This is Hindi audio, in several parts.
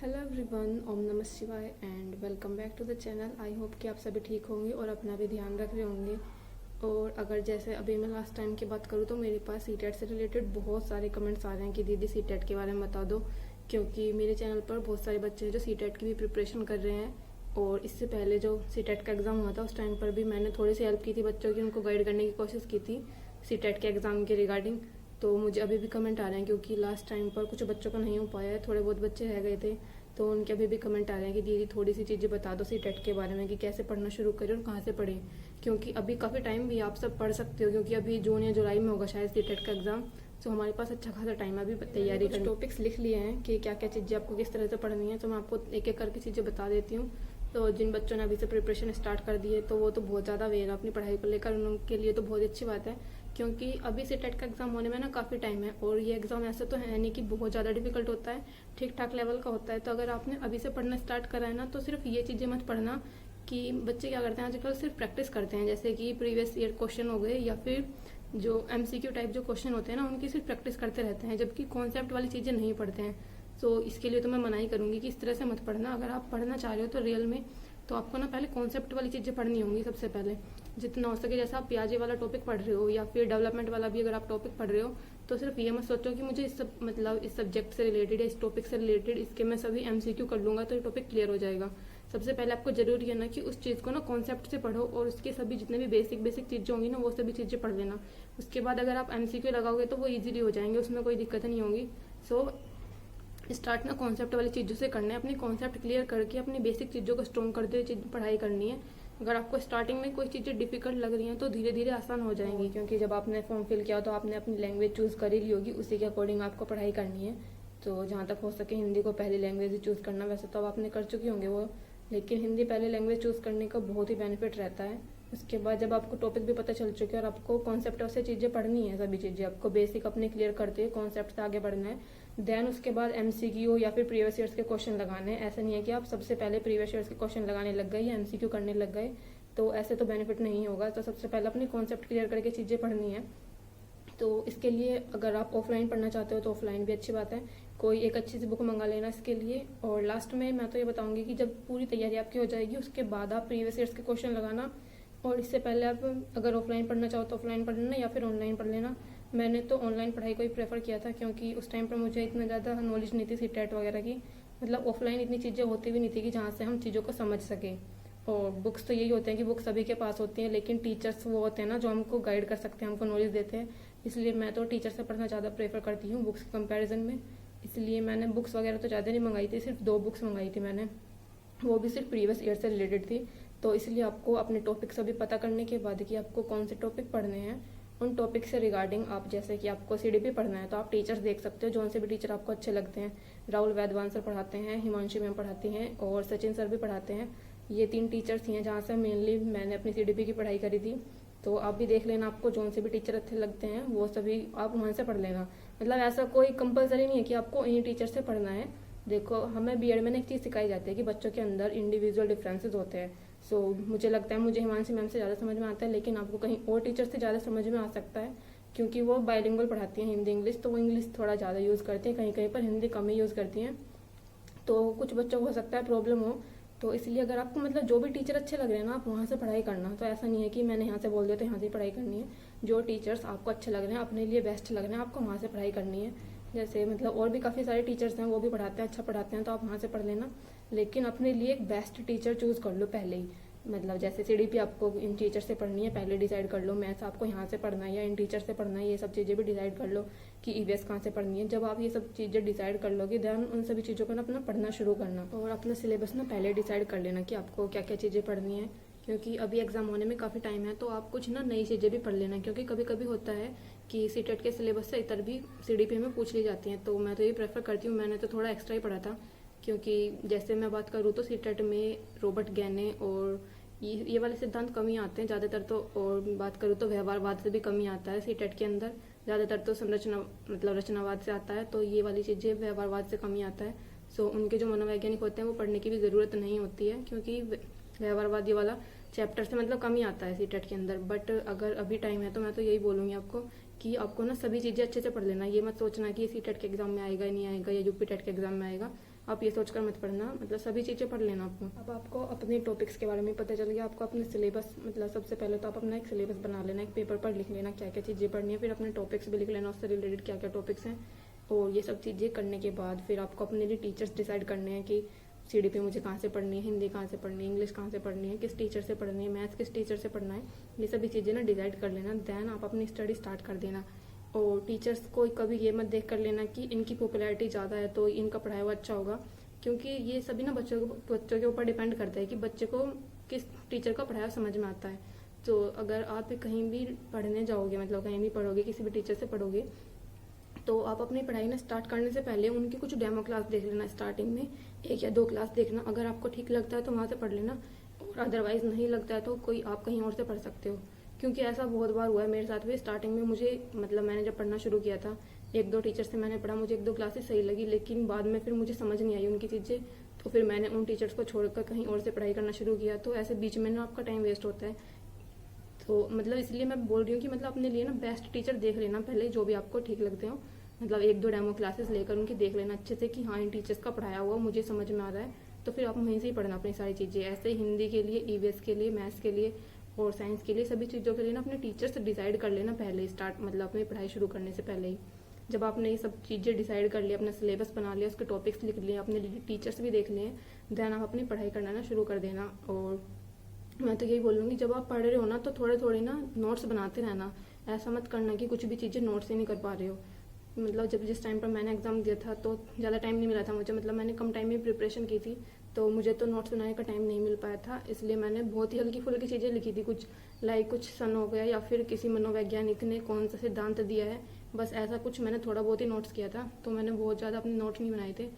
Hello everyone, Om namah Shivaya and welcome back to the channel. I hope कि आप सभी ठीक होंगे और अपना भी ध्यान रख रहे होंगे। और अगर जैसे अभी मैं लास्ट टाइम की बात करूँ तो मेरे पास सीटेट से रिलेटेड बहुत सारे कमेंट्स आ रहे हैं कि दीदी सीटेट के बारे में बता दो, क्योंकि मेरे चैनल पर बहुत सारे बच्चे हैं जो सीटेट की भी प्रिपरेशन कर रहे हैं। और इससे पहले जो सीटेट का एग्ज़ाम हुआ था उस टाइम पर भी मैंने थोड़ी सी हेल्प की थी बच्चों की, उनको गाइड करने की कोशिश की थी सीटेट के एग्ज़ाम के रिगार्डिंग। तो मुझे अभी भी कमेंट आ रहे हैं, क्योंकि लास्ट टाइम पर कुछ बच्चों का नहीं हो पाया है, थोड़े बहुत बच्चे रह गए थे। तो उनके अभी भी कमेंट आ रहे हैं कि दीदी थोड़ी सी चीज़ें बता दो सीटेट के बारे में कि कैसे पढ़ना शुरू करें और कहाँ से पढ़ें, क्योंकि अभी काफ़ी टाइम भी आप सब पढ़ सकते हो, क्योंकि अभी जून या जुलाई में होगा शायद सीटेट का एग्ज़ाम। तो हमारे पास अच्छा खासा टाइम है अभी तैयारी करने। टॉपिक्स लिख लिए हैं कि क्या क्या चीज़ें आपको किस तरह से पढ़नी है, तो मैं आपको एक एक करके चीज़ें बता देती हूँ। तो जिन बच्चों ने अभी से प्रिपरेशन स्टार्ट कर दी है तो वो तो बहुत ज़्यादा अवेयर है अपनी पढ़ाई को लेकर, उनके लिए तो बहुत अच्छी बात है, क्योंकि अभी से टेट का एग्ज़ाम होने में ना काफ़ी टाइम है। और ये एग्ज़ाम ऐसा तो है नहीं कि बहुत ज़्यादा डिफिकल्ट होता है, ठीक ठाक लेवल का होता है। तो अगर आपने अभी से पढ़ना स्टार्ट करा है ना, तो सिर्फ ये चीज़ें मत पढ़ना कि बच्चे क्या करते हैं आजकल, सिर्फ प्रैक्टिस करते हैं, जैसे कि प्रीवियस ईयर क्वेश्चन हो गए या फिर जो MCQ टाइप जो क्वेश्चन होते हैं ना उनकी सिर्फ प्रैक्टिस करते रहते हैं, जबकि कॉन्सेप्ट वाली चीज़ें नहीं पढ़ते हैं। तो इसके लिए तो मैं मना ही करूँगी कि इस तरह से मत पढ़ना। अगर आप पढ़ना चाह रहे हो तो रियल में तो आपको ना पहले कॉन्सेप्ट वाली चीज़ें पढ़नी होंगी सबसे पहले, जितना हो सके। जैसा आप पियाजे वाला टॉपिक पढ़ रहे हो या फिर डेवलपमेंट वाला भी अगर आप टॉपिक पढ़ रहे हो, तो सिर्फ ये मत सोचो कि मुझे इस सब मतलब इस सब्जेक्ट से रिलेटेड या इस टॉपिक से रिलेटेड इसके मैं सभी MCQ कर लूँगा तो ये टॉपिक क्लियर हो जाएगा। सबसे पहले आपको जरूरी है ना कि उस चीज़ को ना कॉन्सेप्ट से पढ़ो और उसके सभी जितने भी बेसिक चीज़ें होंगी ना वो सभी चीज़ें पढ़ लेना। उसके बाद अगर आप MCQ लगाओगे तो वो ईजिली हो जाएंगे, उसमें कोई दिक्कत नहीं होगी। सो स्टार्ट ना कॉन्सेप्ट वाली चीज़ों से करना है, अपनी कॉन्सेप्ट क्लियर करके अपनी बेसिक चीज़ों को स्ट्रॉन्ग करते हुए पढ़ाई करनी है। अगर आपको स्टार्टिंग में कोई चीज़ें डिफिकल्ट लग रही हैं तो धीरे धीरे आसान हो जाएंगी, क्योंकि जब आपने फॉर्म फिल किया तो आपने अपनी लैंग्वेज चूज़ कर ही ली होगी, उसी के अकॉर्डिंग आपको पढ़ाई करनी है। तो जहाँ तक हो सके हिंदी को पहली लैंग्वेज चूज़ करना, वैसे तो अब आपने कर चुकी होंगे वो, लेकिन हिंदी पहले लैंग्वेज चूज़ करने का बहुत ही बेनिफिट रहता है। उसके बाद जब आपको टॉपिक भी पता चल चुके और आपको कॉन्सेप्ट से चीज़ें पढ़नी है, सभी चीज़ें आपको बेसिक अपने क्लियर करते हुए कॉन्सेप्ट से आगे बढ़ना है। देन उसके बाद MCQ या फिर प्रीवियस ईयर्स के क्वेश्चन लगाने हैं। ऐसा नहीं है कि आप सबसे पहले प्रीवियस ईयर्स के क्वेश्चन लगाने लग गए या MCQ करने लग गए, तो ऐसे तो बेनिफिट नहीं होगा। तो सबसे पहले अपनी कॉन्सेप्ट क्लियर करके चीज़ें पढ़नी है। तो इसके लिए अगर आप ऑफलाइन पढ़ना चाहते हो तो ऑफलाइन भी अच्छी बात है, कोई एक अच्छी सी बुक मंगा लेना इसके लिए। और लास्ट में मैं तो ये बताऊंगी कि जब पूरी तैयारी आपकी हो जाएगी उसके बाद आप प्रीवियस ईयर्स के क्वेश्चन लगाना। और इससे पहले आप अगर ऑफलाइन पढ़ना चाहो तो ऑफलाइन पढ़ लेना या फिर ऑनलाइन पढ़ लेना। मैंने तो ऑनलाइन पढ़ाई को ही प्रेफर किया था, क्योंकि उस टाइम पर मुझे इतना ज़्यादा नॉलेज नहीं थी सीटेट वगैरह की, मतलब ऑफलाइन इतनी चीज़ें होती भी नहीं थी कि जहाँ से हम चीज़ों को समझ सकें। और बुक्स तो यही होते हैं कि बुक्स सभी के पास होती हैं, लेकिन टीचर्स वो होते हैं ना जो हमको गाइड कर सकते हैं, हमको नॉलेज देते हैं। इसलिए मैं तो टीचर से पढ़ना ज़्यादा प्रेफर करती हूँ बुक्स के कंपैरिजन में। इसलिए मैंने बुक्स वगैरह तो ज़्यादा नहीं मंगाई थी, सिर्फ 2 बुक्स मंगाई थी मैंने, वो भी सिर्फ प्रीवियस ईयर से रिलेटेड थी। तो इसलिए आपको अपने टॉपिक सभी पता करने के बाद कि आपको कौन से टॉपिक पढ़ने हैं, उन टॉपिक से रिगार्डिंग आप जैसे कि आपको CDP पढ़ना है तो आप टीचर्स देख सकते हो, जो से भी टीचर आपको अच्छे लगते हैं। राहुल वैद्यवान सर पढ़ाते हैं, हिमांशी मैम पढ़ाती हैं और सचिन सर भी पढ़ाते हैं। ये 3 टीचर्स ही हैं जहाँ से मेनली मैंने अपनी CDP की पढ़ाई करी थी। तो आप भी देख लेना, आपको जो से भी टीचर अच्छे लगते हैं वो सभी आप वहाँ से पढ़ लेना। मतलब ऐसा कोई कंपलसरी नहीं है कि आपको इन्हीं टीचर से पढ़ना है। देखो हमें BEd में एक चीज़ सिखाई जाती है कि बच्चों के अंदर इंडिविजुअल डिफरेंसेस होते हैं। सो मुझे लगता है मुझे हिमांशी मैम से ज़्यादा समझ में आता है, लेकिन आपको कहीं और टीचर से ज़्यादा समझ में आ सकता है, क्योंकि वो बाइलिंगुअल पढ़ाती हैं हिंदी इंग्लिश, तो वो इंग्लिश थोड़ा ज़्यादा यूज़ करती हैं, कहीं कहीं पर हिंदी कम ही यूज़ करती हैं। तो कुछ बच्चों को हो सकता है प्रॉब्लम हो। तो इसलिए अगर आपको मतलब जो भी टीचर अच्छे लग रहे हैं ना आप वहाँ से पढ़ाई करना। तो ऐसा नहीं है कि मैंने यहाँ से बोल दिया तो यहाँ से पढ़ाई करनी है। जो टीचर्स आपको अच्छे लग रहे हैं, अपने लिए बेस्ट लग रहे हैं, आपको वहाँ से पढ़ाई करनी है। जैसे मतलब और भी काफ़ी सारे टीचर्स हैं, वो भी पढ़ाते हैं, अच्छा पढ़ाते हैं, तो आप वहाँ से पढ़ लेना। लेकिन अपने लिए एक बेस्ट टीचर चूज़ कर लो पहले ही। मतलब जैसे CDP आपको इन टीचर से पढ़नी है पहले डिसाइड कर लो, मैथ्स आपको यहाँ से पढ़ना है या इन टीचर से पढ़ना है, ये सब चीज़ें भी डिसाइड कर लो कि EVS कहाँ से पढ़नी है। जब आप ये सब चीज़ें डिसाइड कर लोगे देन उन सभी चीज़ों को ना अपना पढ़ना शुरू करना और अपना सिलेबस ना पहले डिसाइड कर लेना कि आपको क्या क्या चीज़ें पढ़नी है, क्योंकि अभी एग्जाम होने में काफ़ी टाइम है। तो आप कुछ ना नई चीज़ें भी पढ़ लेना, क्योंकि कभी कभी होता है कि सीटेट के सिलेबस से इतर भी CDP में पूछ ली जाती हैं। तो मैं तो ये प्रेफर करती हूँ, मैंने तो थोड़ा एक्स्ट्रा ही पढ़ा था, क्योंकि जैसे मैं बात करूँ तो सीटेट में रॉबर्ट गैने और ये वाले सिद्धांत कम ही आते हैं ज़्यादातर तो। और बात करूँ तो व्यवहारवाद से भी कम ही आता है सीटेट के अंदर, ज़्यादातर तो संरचना मतलब रचनावाद से आता है, तो ये वाली चीज़ें व्यवहारवाद से कम ही आता है। सो उनके जो मनोवैज्ञानिक होते हैं वो पढ़ने की भी ज़रूरत नहीं होती है, क्योंकि व्यवहारवाद ये वाला चैप्टर से मतलब कम ही आता है सीटेट के अंदर। बट अगर अभी टाइम है तो मैं तो यही बोलूँगी आपको कि आपको ना सभी चीज़ें अच्छे से पढ़ लेना। ये मत सोचना कि सीटेट के एग्जाम में आएगा नहीं आएगा या UP टेट के एग्जाम में आएगा। आप ये सोचकर मत पढ़ना, मतलब सभी चीज़ें पढ़ लेना आपको। अब आपको अपने टॉपिक्स के बारे में पता चल गया, आपको अपने सिलेबस, मतलब सबसे पहले तो आप अपना एक सिलेबस बना लेना, एक पेपर पर लिख लेना क्या क्या चीज़ें पढ़नी है, फिर अपने टॉपिक्स भी लिख लेना, उससे रिलेटेड क्या क्या टॉपिक्स हैं। और ये सब चीज़ें करने के बाद फिर आपको अपने लिए टीचर्स डिसाइड करने हैं कि CDP मुझे कहाँ से पढ़नी है, हिंदी कहाँ से पढ़नी है, इंग्लिश कहाँ से पढ़नी है, किस टीचर से पढ़नी है, मैथ्स किस टीचर से पढ़ना है, ये सभी चीज़ें ना डिसाइड कर लेना। देन आप अपनी स्टडी स्टार्ट कर देना। और टीचर्स को कभी ये मत देख कर लेना कि इनकी पॉपुलैरिटी ज़्यादा है तो इनका पढ़ाया हुआ अच्छा होगा, क्योंकि ये सभी ना बच्चों के ऊपर डिपेंड करता है कि बच्चे को किस टीचर का पढ़ाया समझ में आता है। तो अगर आप कहीं भी पढ़ने जाओगे, मतलब कहीं भी पढ़ोगे, किसी भी टीचर से पढ़ोगे, तो आप अपनी पढ़ाई ना स्टार्ट करने से पहले उनकी कुछ डेमो क्लास देख लेना। स्टार्टिंग में 1 या 2 क्लास देखना, अगर आपको ठीक लगता है तो वहाँ से पढ़ लेना, और अदरवाइज नहीं लगता है तो कोई आप कहीं और से पढ़ सकते हो। क्योंकि ऐसा बहुत बार हुआ है मेरे साथ भी। स्टार्टिंग में मुझे, मतलब मैंने जब पढ़ना शुरू किया था, 1-2 टीचर से मैंने पढ़ा, मुझे 1-2 क्लासेस सही लगी, लेकिन बाद में फिर मुझे समझ नहीं आई उनकी चीज़ें, तो फिर मैंने उन टीचर्स को छोड़कर कहीं और से पढ़ाई करना शुरू किया। तो ऐसे बीच में ना आपका टाइम वेस्ट होता है। तो मतलब इसलिए मैं बोल रही हूँ कि मतलब अपने लिए ना बेस्ट टीचर देख लेना पहले, जो भी आपको ठीक लगते हो। मतलब 1-2 डेमो क्लासेस लेकर उनकी देख लेना अच्छे से कि हाँ, इन टीचर्स का पढ़ाया हुआ मुझे समझ में आ रहा है, तो फिर आप वहीं से ही पढ़ना अपनी सारी चीज़ें। ऐसे हिंदी के लिए, EVS के लिए, मैथ्स के लिए और साइंस के लिए, सभी चीज़ों के लिए ना अपने टीचर्स डिसाइड कर लेना पहले स्टार्ट, मतलब अपनी पढ़ाई शुरू करने से पहले ही। जब आपने ये सब चीज़ें डिसाइड कर लिया, अपना सिलेबस बना लिया, उसके टॉपिक्स लिख लिए, अपने टीचर्स भी देख लिए, देन आप अपनी पढ़ाई करना ना शुरू कर देना। और मैं तो यही बोलूँगी, जब आप पढ़ रहे हो ना तो थोड़े थोड़े ना नोट्स बनाते रहना। ऐसा मत करना कि कुछ भी चीज़ें नोट्स ही नहीं कर पा रहे हो। मतलब जब जिस टाइम पर मैंने एग्ज़ाम दिया था तो ज़्यादा टाइम नहीं मिला था मुझे, मतलब मैंने कम टाइम में प्रिपरेशन की थी, तो मुझे तो नोट्स बनाने का टाइम नहीं मिल पाया था। इसलिए मैंने बहुत ही हल्की फुल्की चीज़ें लिखी थी, कुछ लाइक कुछ सन हो गया या फिर किसी मनोवैज्ञानिक ने कौन सा सिद्धांत दिया है, बस ऐसा कुछ मैंने थोड़ा बहुत ही नोट्स किया था। तो मैंने बहुत ज़्यादा अपने नोट्स नहीं बनाए थे।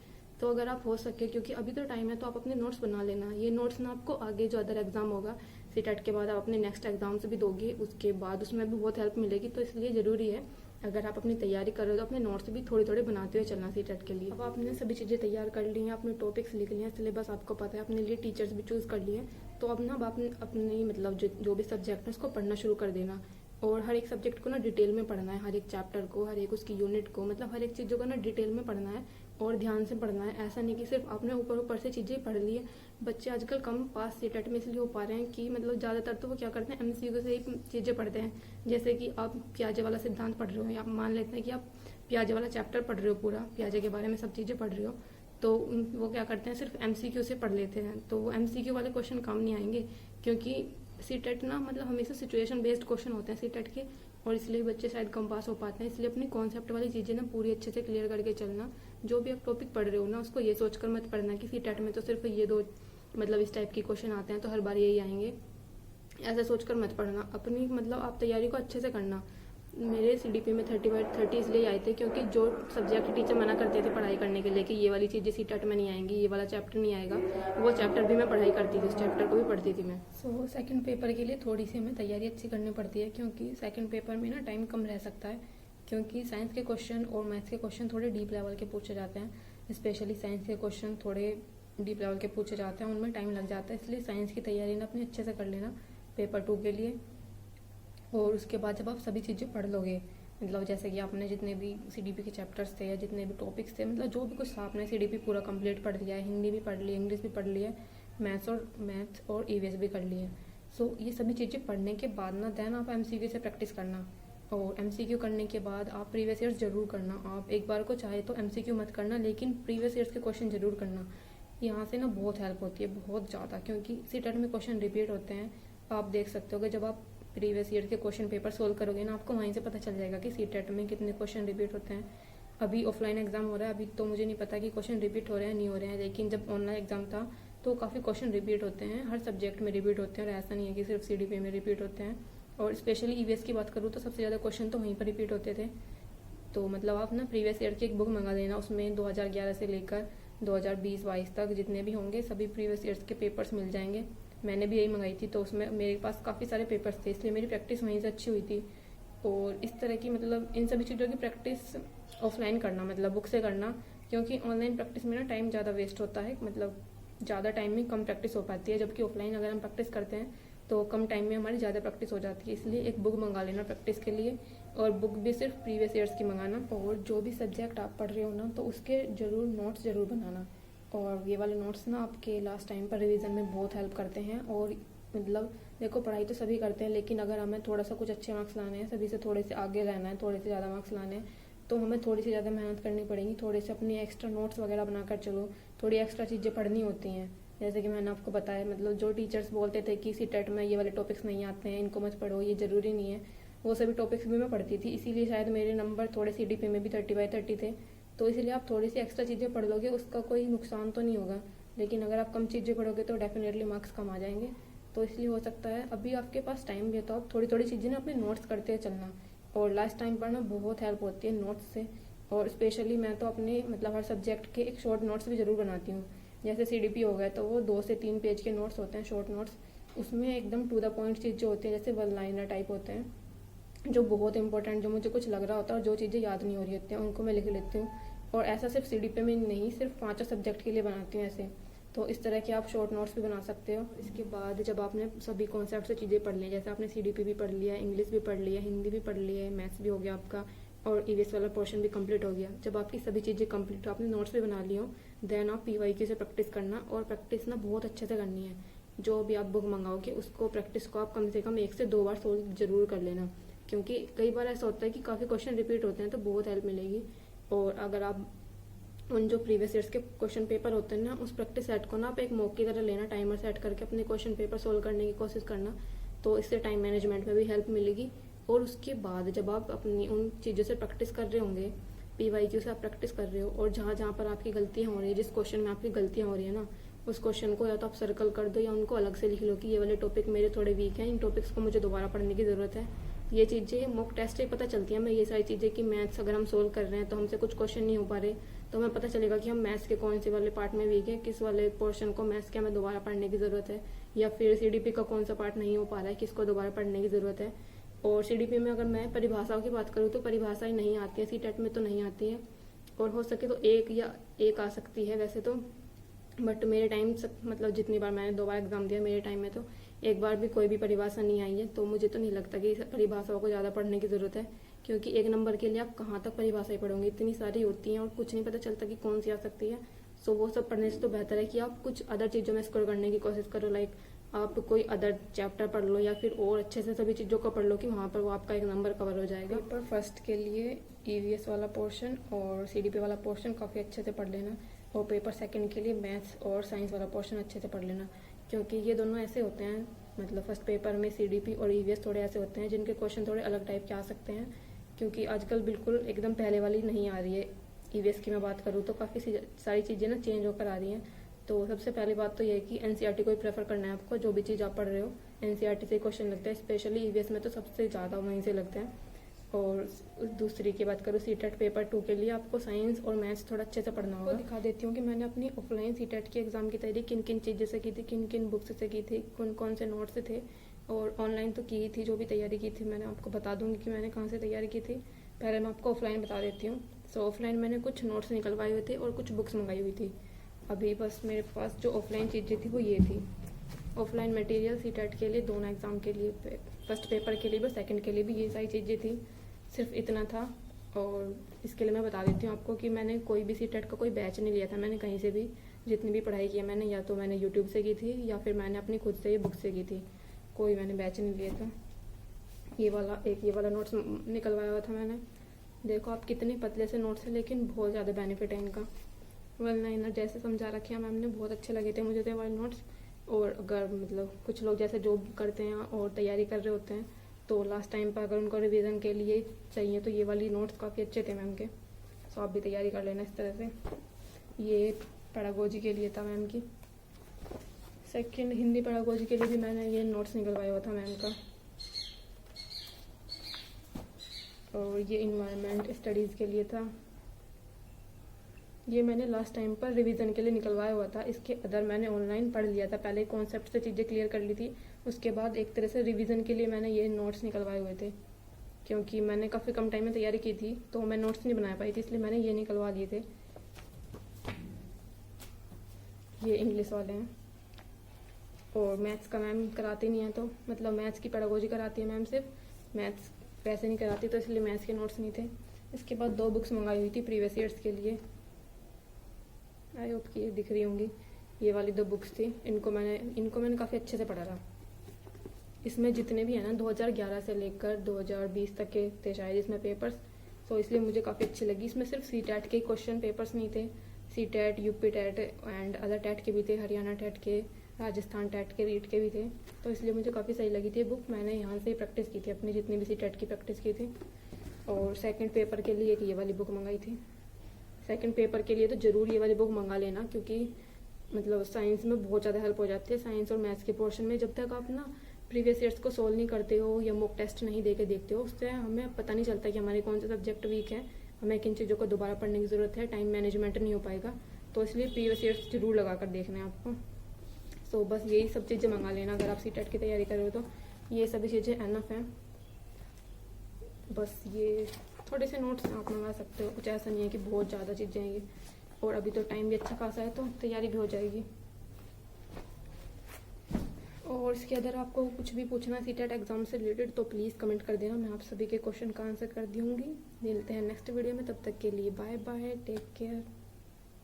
तो अगर आप हो सके, क्योंकि अभी तो टाइम है, तो आप अपने नोट्स बना लेना। ये नोट्स ना आपको आगे जो अदर एग्जाम होगा, CTET के बाद आप अपने नेक्स्ट एग्जाम्स भी दोगे, उसके बाद उसमें भी बहुत हेल्प मिलेगी। तो इसलिए ज़रूरी है, अगर आप अपनी तैयारी कर रहे हो तो अपने नोट्स भी थोड़े थोड़े बनाते हुए चलना CTET के लिए। अब आपने सभी चीज़ें तैयार कर ली हैं, अपने टॉपिक्स लिख लिए हैं, सिलेबस आपको पता है, अपने लिए टीचर्स भी चूज़ कर लिए, तो अब ना आप अपनी मतलब जो भी सब्जेक्ट है उसको पढ़ना शुरू कर देना। और हर एक सब्जेक्ट को ना डिटेल में पढ़ना है, हर एक चैप्टर को, हर एक उसकी यूनिट को, मतलब हर एक चीज़ों को ना डिटेल में पढ़ना है और ध्यान से पढ़ना है। ऐसा नहीं कि सिर्फ आपने ऊपर ऊपर से चीज़ें पढ़ ली है। बच्चे आजकल कम पास CTET में इसलिए हो पा रहे हैं कि मतलब ज़्यादातर तो वो क्या करते हैं, MCQ से ही चीज़ें पढ़ते हैं। जैसे कि आप प्याजे वाला सिद्धांत पढ़ रहे हो, या आप मान लेते हैं कि आप प्याजे वाला चैप्टर पढ़ रहे हो, पूरा प्याजे के बारे में सब चीज़ें पढ़ रहे हो, तो वो क्या करते हैं, सिर्फ MCQ से पढ़ लेते हैं। तो वो MCQ वाले क्वेश्चन काम नहीं आएंगे, क्योंकि CTET ना मतलब हमेशा सिचुएशन बेस्ड क्वेश्चन होते हैं CTET के, और इसलिए बच्चे शायद कम पास हो पाते हैं। इसलिए अपनी कॉन्सेप्ट वाली चीज़ें ना पूरी अच्छे से क्लियर करके चलना। जो भी आप टॉपिक पढ़ रहे हो ना, उसको ये सोचकर मत पढ़ना कि CTET में तो सिर्फ ये 2 मतलब इस टाइप के क्वेश्चन आते हैं तो हर बार यही आएंगे, ऐसा सोचकर मत पढ़ना। अपनी मतलब आप तैयारी को अच्छे से करना। मेरे CDP में 30 इसलिए आए थे क्योंकि जो सब्जेक्ट टीचर मना करते थे पढ़ाई करने के लिए कि ये वाली चीज़ें CTET में नहीं आएंगी, ये वाला चैप्टर नहीं आएगा, वो चैप्टर भी मैं पढ़ाई करती थी, उस चैप्टर को भी पढ़ती थी मैं। सो सेकंड पेपर के लिए थोड़ी सी हमें तैयारी अच्छी करनी पड़ती है, क्योंकि सेकंड पेपर में ना टाइम कम रह सकता है, क्योंकि साइंस के क्वेश्चन और मैथ्स के क्वेश्चन थोड़े डीप लेवल के पूछे जाते हैं। स्पेशली साइंस के क्वेश्चन थोड़े डीप लेवल के पूछे जाते हैं, उनमें टाइम लग जाता है। इसलिए साइंस की तैयारी ना अपने अच्छे से कर लेना पेपर 2 के लिए। और उसके बाद जब आप सभी चीज़ें पढ़ लोगे, मतलब जैसे कि आपने जितने भी CDP के चैप्टर्स थे या जितने भी टॉपिक्स थे, मतलब जो भी कुछ आपने CDP पूरा कंप्लीट पढ़ लिया है, हिंदी भी पढ़ ली है, इंग्लिश भी पढ़ ली है, मैथ्स और EVS भी कर लिए है। सो ये सभी चीज़ें पढ़ने के बाद ना देन आप MCQ से प्रैक्टिस करना। और MCQ करने के बाद आप प्रीवियस ईयर्स जरूर करना। आप एक बार को चाहे तो MCQ मत करना, लेकिन प्रीवियस ईयर्स के क्वेश्चन जरूर करना। यहाँ से ना बहुत हेल्प होती है, बहुत ज़्यादा, क्योंकि CTET में क्वेश्चन रिपीट होते हैं। आप देख सकते हो कि जब आप प्रीवियस ईयर के क्वेश्चन पेपर सोल्व करोगे ना, आपको वहीं से पता चल जाएगा कि CTET में कितने क्वेश्चन रिपीट होते हैं। अभी ऑफलाइन एग्जाम हो रहा है, अभी तो मुझे नहीं पता कि क्वेश्चन रिपीट हो रहे हैं नहीं हो रहे हैं, लेकिन जब ऑनलाइन एग्जाम था तो काफ़ी क्वेश्चन रिपीट होते हैं, हर सब्जेक्ट में रिपीट होते हैं, और ऐसा नहीं है कि सिर्फ CDP में रिपीट होते हैं। और स्पेशली EVS की बात करूँ तो सबसे ज़्यादा क्वेश्चन तो वहीं पर रिपीट होते थे। तो मतलब आप ना प्रीवियस ईयर की एक बुक मंगा देना, उसमें 2011 से लेकर 2020-22 तक जितने भी होंगे सभी प्रीवियस ईयर्स के पेपर्स मिल जाएंगे। मैंने भी यही मंगाई थी, तो उसमें मेरे पास काफ़ी सारे पेपर्स थे, इसलिए मेरी प्रैक्टिस वहीं से अच्छी हुई थी। और इस तरह की मतलब इन सभी चीज़ों की प्रैक्टिस ऑफलाइन करना, मतलब बुक से करना, क्योंकि ऑनलाइन प्रैक्टिस में ना टाइम ज़्यादा वेस्ट होता है, मतलब ज़्यादा टाइम में कम प्रैक्टिस हो पाती है, जबकि ऑफलाइन अगर हम प्रैक्टिस करते हैं तो कम टाइम में हमारी ज़्यादा प्रैक्टिस हो जाती है। इसलिए एक बुक मंगा लेना प्रैक्टिस के लिए, और बुक भी सिर्फ प्रीवियस ईयर्स की मंगाना। और जो भी सब्जेक्ट आप पढ़ रहे हो ना, तो उसके ज़रूर नोट्स ज़रूर बनाना, और ये वाले नोट्स ना आपके लास्ट टाइम पर रिवीजन में बहुत हेल्प करते हैं। और मतलब देखो, पढ़ाई तो सभी करते हैं, लेकिन अगर हमें थोड़ा सा कुछ अच्छे मार्क्स लाने हैं, सभी से थोड़े से आगे रहना है, थोड़े से ज़्यादा मार्क्स लाने हैं, तो हमें थोड़ी सी ज़्यादा मेहनत करनी पड़ेगी। थोड़े से अपनी एक्स्ट्रा नोट्स वगैरह बनाकर चलो, थोड़ी एक्स्ट्रा चीज़ें पढ़नी होती हैं। जैसे कि मैंने आपको बताया, मतलब जो टीचर्स बोलते थे कि सीटेट में ये वाले टॉपिक्स नहीं आते हैं, इनको मत पढ़ो, ये ज़रूरी नहीं है, वो सभी टॉपिक्स भी मैं पढ़ती थी। इसीलिए शायद मेरे नंबर थोड़े CDP में भी 30/30 थे। तो इसलिए आप थोड़ी सी एक्स्ट्रा चीज़ें पढ़ लोगे, उसका कोई नुकसान तो नहीं होगा। लेकिन अगर आप कम चीज़ें पढ़ोगे तो डेफिनेटली मार्क्स कम आ जाएंगे। तो इसलिए हो सकता है अभी आपके पास टाइम भी है तो आप थोड़ी थोड़ी चीज़ें ना अपने नोट्स करते चलना। और लास्ट टाइम पर ना बहुत हेल्प होती है नोट्स से। और स्पेशली मैं तो अपने मतलब हर सब्जेक्ट के एक शॉर्ट नोट्स भी ज़रूर बनाती हूँ। जैसे CDP हो गया तो वो 2 से 3 पेज के नोट्स होते हैं, शॉर्ट नोट्स। उसमें एकदम टू द पॉइंट चीज़ जो होती है, जैसे वन लाइनर टाइप होते हैं, जो बहुत इंपॉर्टेंट, जो मुझे कुछ लग रहा होता है और जो चीज़ें याद नहीं हो रही होती हैं, उनको मैं लिख लेती हूँ। और ऐसा सिर्फ CDP में नहीं, सिर्फ 5 सब्जेक्ट के लिए बनाती हूँ ऐसे। तो इस तरह के आप शॉर्ट नोट्स भी बना सकते हो। इसके बाद जब आपने सभी कॉन्सेप्ट से चीज़ें पढ़ ली, जैसे आपने CDP भी पढ़ लिया, इंग्लिश भी पढ़ लिया, हिंदी भी पढ़ लिया, मैथ्स भी हो गया आपका, और EVS वाला पोर्शन भी कंप्लीट हो गया। जब आपकी सभी चीज़ें कंप्लीट हो, आपने नोट्स भी बना लिए हो, देन आप PYQ से प्रैक्टिस करना। और प्रैक्टिस ना बहुत अच्छे से करनी है। जो भी आप बुक मंगाओगे उसको, प्रैक्टिस को आप कम से कम 1 से 2 बार सोल्व जरूर कर लेना, क्योंकि कई बार ऐसा होता है कि काफ़ी क्वेश्चन रिपीट होते हैं, तो बहुत हेल्प मिलेगी। और अगर आप उन जो प्रीवियस ईयर्स के क्वेश्चन पेपर होते हैं ना, उस प्रैक्टिस सेट को ना आप एक मॉक की तरह लेना, टाइमर सेट करके अपने क्वेश्चन पेपर सोल्व करने की कोशिश करना। तो इससे टाइम मैनेजमेंट में भी हेल्प मिलेगी। और उसके बाद जब आप अपनी उन चीज़ों से प्रैक्टिस कर रहे होंगे, PYQ से आप प्रैक्टिस कर रहे हो, और जहाँ जहाँ पर आपकी गलतियाँ हो रही है, जिस क्वेश्चन में आपकी गलतियाँ हो रही है ना, उस क्वेश्चन को या तो आप सर्कल कर दो या उनको अलग से लिख लो कि ये वाले टॉपिक मेरे थोड़े वीक हैं, इन टॉपिक्स को मुझे दोबारा पढ़ने की ज़रूरत है। ये चीज़ें मॉक टेस्ट से पता चलती है हमें, ये सारी चीज़ें कि मैथ्स अगर हम सोल्व कर रहे हैं तो हमसे कुछ क्वेश्चन नहीं हो पा रहे, तो हमें पता चलेगा कि हम मैथ्स के कौन से वाले पार्ट में वीक है, किस वाले पोर्शन को मैथ्स के हमें दोबारा पढ़ने की ज़रूरत है, या फिर CDP का कौन सा पार्ट नहीं हो पा रहा है, किसको दोबारा पढ़ने की ज़रूरत है। और CDP में अगर मैं परिभाषाओं की बात करूँ तो परिभाषाएं नहीं आती है, सीटेट में तो नहीं आती है, और हो सके तो एक आ सकती है वैसे तो। बट मेरे टाइम मतलब जितनी बार मैंने 2 बार एग्जाम दिया मेरे टाइम में, तो एक बार भी कोई भी परिभाषा नहीं आई है। तो मुझे तो नहीं लगता कि परिभाषाओं को ज़्यादा पढ़ने की ज़रूरत है, क्योंकि 1 नंबर के लिए आप कहाँ तक परिभाषाएं पढ़ोगे, इतनी सारी होती हैं और कुछ नहीं पता चलता कि कौन सी आ सकती है। सो वो सब पढ़ने से तो बेहतर है कि आप कुछ अदर चीज़ों में स्कोर करने की कोशिश करो, लाइक आप कोई अदर चैप्टर पढ़ लो, या फिर और अच्छे से सभी चीज़ों को पढ़ लो कि वहाँ पर वो आपका 1 नंबर कवर हो जाएगा। पेपर फर्स्ट के लिए EVS वाला पोर्शन और CDP वाला पोर्शन काफ़ी अच्छे से पढ़ लेना, और पेपर सेकंड के लिए मैथ्स और साइंस वाला पोर्शन अच्छे से पढ़ लेना, क्योंकि ये दोनों ऐसे होते हैं, मतलब फर्स्ट पेपर में CDP और EVS थोड़े ऐसे होते हैं जिनके क्वेश्चन थोड़े अलग टाइप के आ सकते हैं, क्योंकि आजकल बिल्कुल एकदम पहले वाली नहीं आ रही है। EVS की मैं बात करूँ तो काफ़ी सारी चीज़ें ना चेंज होकर आ रही हैं। तो सबसे पहली बात तो ये है कि NCERT को ही प्रेफर करना है आपको, जो भी चीज़ आप पढ़ रहे हो NCERT से क्वेश्चन लगते हैं, स्पेशली EVS में तो सबसे ज़्यादा वहीं से लगते हैं। और दूसरी की बात करूँ सीटेट पेपर 2 के लिए आपको साइंस और मैथ्स थोड़ा अच्छे से पढ़ना होगा। दिखा देती हूँ कि मैंने अपनी ऑफलाइन सीटेट के एग्ज़ाम की तैयारी किन किन चीज़ों से की थी, किन किन बुक्स से की थी, कौन कौन से नोट्स से थे, और ऑनलाइन तो की थी, जो भी तैयारी की थी मैंने आपको बता दूंगी कि मैंने कहाँ से तैयारी की थी। पहले मैं आपको ऑफलाइन बता देती हूँ। सो ऑफलाइन मैंने कुछ नोट्स निकलवाए हुए थे और कुछ बुक्स मंगाई हुई थी। अभी बस मेरे पास जो ऑफलाइन चीज़ें थी वो ये थी। ऑफलाइन मटेरियल सीटेट के लिए दोनों एग्ज़ाम के लिए, फर्स्ट पेपर के लिए भी सेकंड के लिए भी ये सारी चीज़ें थी, सिर्फ इतना था। और इसके लिए मैं बता देती हूँ आपको कि मैंने कोई भी सीटेट का कोई बैच नहीं लिया था, मैंने कहीं से भी जितनी भी पढ़ाई की है मैंने या तो मैंने यूट्यूब से की थी या फिर मैंने अपनी खुद से ही बुक से की थी, कोई मैंने बैच नहीं लिया था। ये वाला नोट्स निकलवाया हुआ था मैंने। देखो आप कितने पतले से नोट्स हैं, लेकिन बहुत ज़्यादा बेनिफिट है इनका। वन लाइनर जैसे समझा रखे हैं मैम ने, बहुत अच्छे लगे थे मुझे तो वाले नोट्स। और अगर मतलब कुछ लोग जैसे जॉब करते हैं और तैयारी कर रहे होते हैं, तो लास्ट टाइम पर अगर उनको रिवीजन के लिए चाहिए तो ये वाली नोट्स काफ़ी अच्छे थे मैम के। सो आप भी तैयारी कर लेना इस तरह से। ये पेडागोजी के लिए था मैम की। सेकंड हिंदी पेडागोजी के लिए भी मैंने ये नोट्स निकलवाया हुआ था मैम का। और ये इन्वायरमेंट स्टडीज़ के लिए था, ये मैंने लास्ट टाइम पर रिवीजन के लिए निकलवाया हुआ था। इसके अदर मैंने ऑनलाइन पढ़ लिया था, पहले कॉन्सेप्ट से चीज़ें क्लियर कर ली थी, उसके बाद एक तरह से रिवीजन के लिए मैंने ये नोट्स निकलवाए हुए थे। क्योंकि मैंने काफ़ी कम टाइम में तैयारी की थी तो मैं नोट्स नहीं बना पाई थी, इसलिए मैंने ये निकलवा लिए थे। ये इंग्लिश वाले हैं। और मैथ्स का मैम कराती नहीं है, तो मतलब मैथ्स की पेडागोजी कराती है मैम, सिर्फ मैथ्स वैसे नहीं कराती, तो इसलिए मैथ्स के नोट्स नहीं थे। इसके बाद 2 बुक्स मंगाई हुई थी प्रीवियस ईयर्स के लिए। आई होप कि ये दिख रही होंगी। ये वाली 2 बुक्स थी, इनको मैंने काफ़ी अच्छे से पढ़ा था। इसमें जितने भी हैं ना 2011 से लेकर 2020 तक के थे शायद इसमें पेपर्स, तो इसलिए मुझे काफ़ी अच्छी लगी। इसमें सिर्फ CTET के क्वेश्चन पेपर्स नहीं थे, CTET, UP TET and other TET के भी थे, हरियाणा टेट के, राजस्थान टेट के, रीट के भी थे। तो इसलिए मुझे काफ़ी सही लगी थी ये बुक। मैंने यहाँ से ही प्रैक्टिस की थी, अपनी जितनी भी CTET की प्रैक्टिस की थी। और सेकंड पेपर के लिए एक ये वाली बुक मंगाई थी। सेकंड पेपर के लिए तो ज़रूर ये वाली बुक मंगा लेना, क्योंकि मतलब साइंस में बहुत ज़्यादा हेल्प हो जाती है। साइंस और मैथ्स के पोर्शन में जब तक आप ना प्रीवियस ईयर्स को सोल्व नहीं करते हो या मॉक टेस्ट नहीं दे के देखते हो, उससे हमें पता नहीं चलता कि हमारे कौन से सब्जेक्ट वीक है, हमें किन चीज़ों को दोबारा पढ़ने की ज़रूरत है, टाइम मैनेजमेंट नहीं हो पाएगा। तो इसलिए प्रीवियस ईयर्स जरूर लगा कर देखना है आपको। सो बस यही सब चीज़ें मंगा लेना अगर आप CTET की तैयारी कर रहे हो तो। ये सभी चीज़ें एनफ हैं। बस ये थोड़े से नोट्स आप मंगा सकते हो, कुछ ऐसा नहीं है कि बहुत ज़्यादा चीज़ें हैं ये। और अभी तो टाइम भी अच्छा खासा है, तो तैयारी भी हो जाएगी। और इसके अगर आपको कुछ भी पूछना CTET एग्जाम से रिलेटेड तो प्लीज़ कमेंट कर देना, मैं आप सभी के क्वेश्चन का आंसर कर दूँगी। मिलते हैं नेक्स्ट वीडियो में, तब तक के लिए बाय बाय, टेक केयर।